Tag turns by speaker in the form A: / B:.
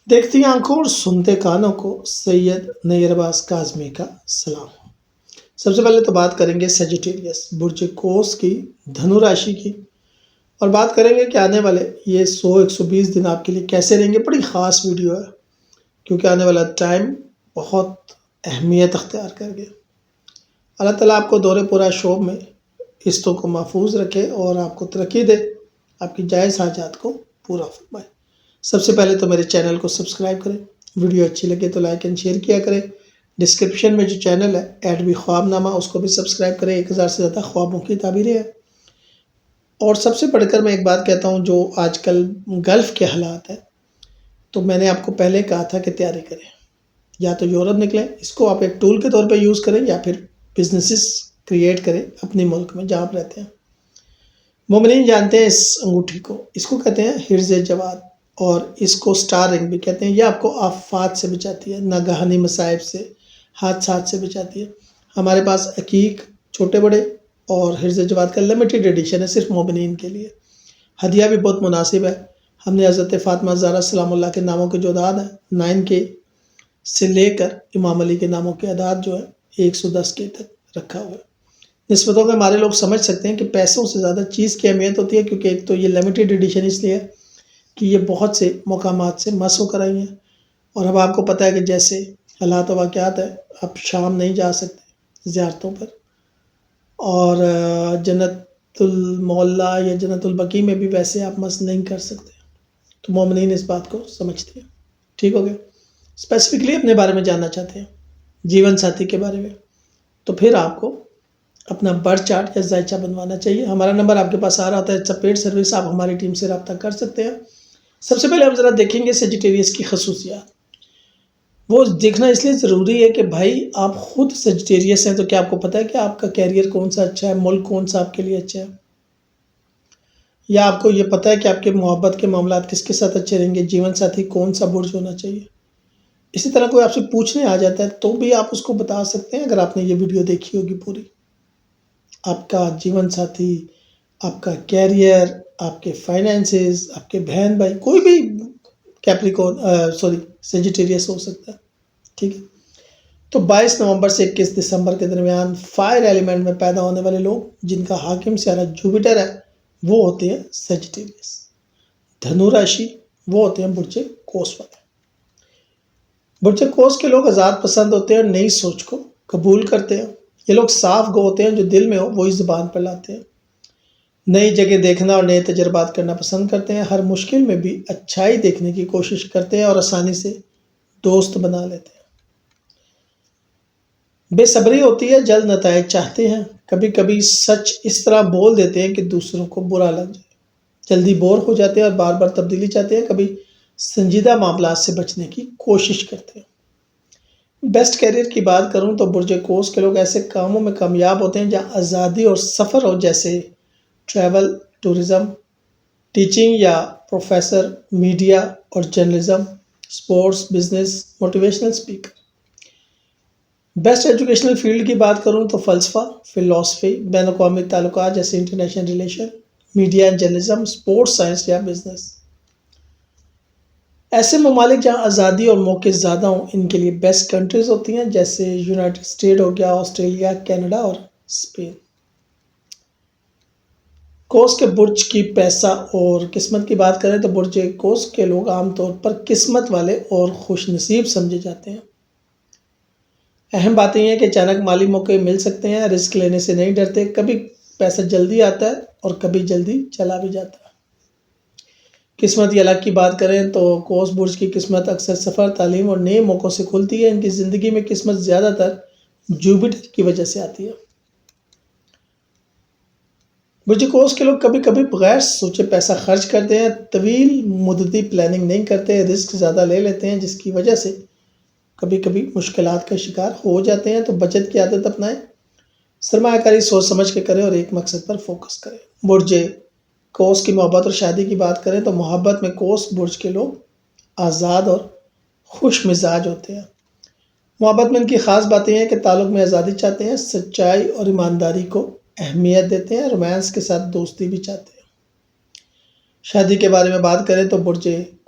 A: دیکھتی آنکھوں اور سنتے کانوں کو سید نیرباز کاظمی کا سلام۔ سب سے پہلے تو بات کریں گے سیجیٹیریس برج قوس کی دھنو راشی کی، اور بات کریں گے کہ آنے والے یہ 100-120 دن آپ کے لیے کیسے رہیں گے۔ بڑی خاص ویڈیو ہے کیونکہ آنے والا ٹائم بہت اہمیت اختیار کر گیا۔ اللہ تعالیٰ آپ کو دور پورا شوب میں قسطوں کو محفوظ رکھے اور آپ کو ترقی دے، آپ کی جائز حاجات کو پورا فرمائے۔ سب سے پہلے تو میرے چینل کو سبسکرائب کریں، ویڈیو اچھی لگے تو لائک اینڈ شیئر کیا کریں۔ ڈسکرپشن میں جو چینل ہے @بھی خواب نامہ، اس کو بھی سبسکرائب کریں۔ 1000 سے زیادہ خوابوں کی تعبیریں ہیں۔ اور سب سے بڑھ کر میں ایک بات کہتا ہوں، جو آج کل گلف کے حالات ہیں، تو میں نے آپ کو پہلے کہا تھا کہ تیاری کریں، یا تو یورپ نکلیں، اس کو آپ ایک ٹول کے طور پہ یوز کریں، یا پھر بزنسز کریٹ کریں اپنے ملک میں جہاں آپ رہتے ہیں۔ مومنین جانتے ہیں اس انگوٹھی کو، اس کو کہتے ہیں حرز جواد، اور اس کو سٹار رنگ بھی کہتے ہیں۔ یہ آپ کو آفات سے بچاتی ہے، ناگہانی مصائب سے، حادثات سے بچاتی ہے۔ ہمارے پاس عقیق چھوٹے بڑے اور حرز جواد کا لمیٹڈ ایڈیشن ہے، صرف مومنین کے لیے۔ ہدیہ بھی بہت مناسب ہے۔ ہم نے حضرت فاطمہ زہرا سلام اللہ کے ناموں کے جو اعداد ہیں 9K سے لے کر امام علی کے ناموں کے اعداد جو ہے 110K تک رکھا ہوا ہے۔ نسبتوں کے ہمارے لوگ سمجھ سکتے ہیں کہ پیسوں سے زیادہ چیز کی اہمیت ہوتی ہے، کیونکہ ایک تو یہ لمیٹڈ ایڈیشن اس لیے ہے کہ یہ بہت سے مقامات سے مس ہو کر آئی ہیں، اور اب آپ کو پتہ ہے کہ جیسے حالات و واقعات ہیں، اب شام نہیں جا سکتے زیارتوں پر، اور جنت المعلا یا جنت البقیع میں بھی ویسے آپ مس نہیں کر سکتے، تو مومنین اس بات کو سمجھتے ہیں۔ ٹھیک ہو گیا؟ اسپیسیفکلی اپنے بارے میں جاننا چاہتے ہیں، جیون ساتھی کے بارے میں، تو پھر آپ کو اپنا برتھ چارٹ یا ذائچہ بنوانا چاہیے۔ ہمارا نمبر آپ کے پاس آ رہا ہوتا ہے، اٹس اے پیڈ سروس، آپ ہماری ٹیم سے رابطہ کر سکتے ہیں۔ سب سے پہلے ہم ذرا دیکھیں گے سیجیٹیریس کی خصوصیات۔ وہ دیکھنا اس لیے ضروری ہے کہ بھائی آپ خود سیجیٹیریس ہیں، تو کیا آپ کو پتہ ہے کہ آپ کا کیریئر کون سا اچھا ہے، ملک کون سا آپ کے لیے اچھا ہے، یا آپ کو یہ پتہ ہے کہ آپ کے محبت کے معاملات کس کے ساتھ اچھے رہیں گے، جیون ساتھی کون سا برج ہونا چاہیے۔ اسی طرح کوئی آپ سے پوچھنے آ جاتا ہے تو بھی آپ اس کو بتا سکتے ہیں، اگر آپ نے یہ ویڈیو دیکھی ہوگی پوری۔ آپ کا جیون ساتھی، آپ کا کیریئر، آپ کے فائنینسز، آپ کے بہن بھائی، کوئی بھی سیجیٹیریس ہو سکتا ہے۔ ٹھیک ہے؟ تو 22 نومبر سے 21 دسمبر کے درمیان فائر ایلیمنٹ میں پیدا ہونے والے لوگ، جن کا حاکم سیارہ جوپیٹر ہے، وہ ہوتے ہیں سیجیٹیریس۔ دھنو راشی، وہ ہوتے ہیں برج قوس والے۔ برج قوس کے لوگ آزاد پسند ہوتے ہیں اور نئی سوچ کو قبول کرتے ہیں۔ یہ لوگ صاف گو ہوتے ہیں، جو دل میں ہو وہی زبان پر لاتے ہیں۔ نئی جگہ دیکھنا اور نئے تجربات کرنا پسند کرتے ہیں۔ ہر مشکل میں بھی اچھائی دیکھنے کی کوشش کرتے ہیں اور آسانی سے دوست بنا لیتے ہیں۔ بے صبری ہوتی ہے، جلد نتائج چاہتے ہیں۔ کبھی کبھی سچ اس طرح بول دیتے ہیں کہ دوسروں کو برا لگ جائے۔ جلدی بور ہو جاتے ہیں اور بار بار تبدیلی چاہتے ہیں۔ کبھی سنجیدہ معاملات سے بچنے کی کوشش کرتے ہیں۔ بیسٹ کیریئر کی بات کروں تو برج قوس کے لوگ ایسے کاموں میں کامیاب ہوتے ہیں جہاں آزادی اور سفر ہو، جیسے ٹریول، ٹورزم، ٹیچنگ یا پروفیسر، میڈیا اور journalism, sports, business, motivational speaker. Best educational field کی بات کروں تو فلسفہ، فلسفی، بین الاقوامی تعلقات جیسے international relation, media and journalism, sports science یا بزنس۔ ایسے ممالک جہاں آزادی اور موقع زیادہ ہوں، ان کے لیے بیسٹ کنٹریز ہوتی ہیں، جیسے یونائٹڈ اسٹیٹ ہو گیا، آسٹریلیا، کینیڈا اور اسپین۔ قوس کے برج کی پیسہ اور قسمت کی بات کریں تو برج قوس کے لوگ عام طور پر قسمت والے اور خوش نصیب سمجھے جاتے ہیں۔ اہم بات یہ ہے کہ اچانک مالی موقع مل سکتے ہیں، رسک لینے سے نہیں ڈرتے۔ کبھی پیسہ جلدی آتا ہے اور کبھی جلدی چلا بھی جاتا ہے۔ قسمت کی الگ کی بات کریں تو قوس برج کی قسمت اکثر سفر، تعلیم اور نئے موقعوں سے کھلتی ہے۔ ان کی زندگی میں قسمت زیادہ تر جوپیٹر کی وجہ سے آتی ہے۔ برج قوس کے لوگ کبھی کبھی بغیر سوچے پیسہ خرچ کرتے ہیں، طویل مدتی پلاننگ نہیں کرتے، رسک زیادہ لے لیتے ہیں، جس کی وجہ سے کبھی کبھی مشکلات کا شکار ہو جاتے ہیں۔ تو بچت کی عادت اپنائیں، سرمایہ کاری سوچ سمجھ کے کریں اور ایک مقصد پر فوکس کریں۔ برج قوس کی محبت اور شادی کی بات کریں تو محبت میں قوس برج کے لوگ آزاد اور خوش مزاج ہوتے ہیں۔ محبت میں ان کی خاص باتیں ہیں کہ تعلق میں آزادی چاہتے ہیں، سچائی اور ایمانداری کو اہمیت دیتے ہیں، رومانس کے ساتھ دوستی بھی چاہتے ہیں۔ شادی کے بارے میں بات کریں تو برج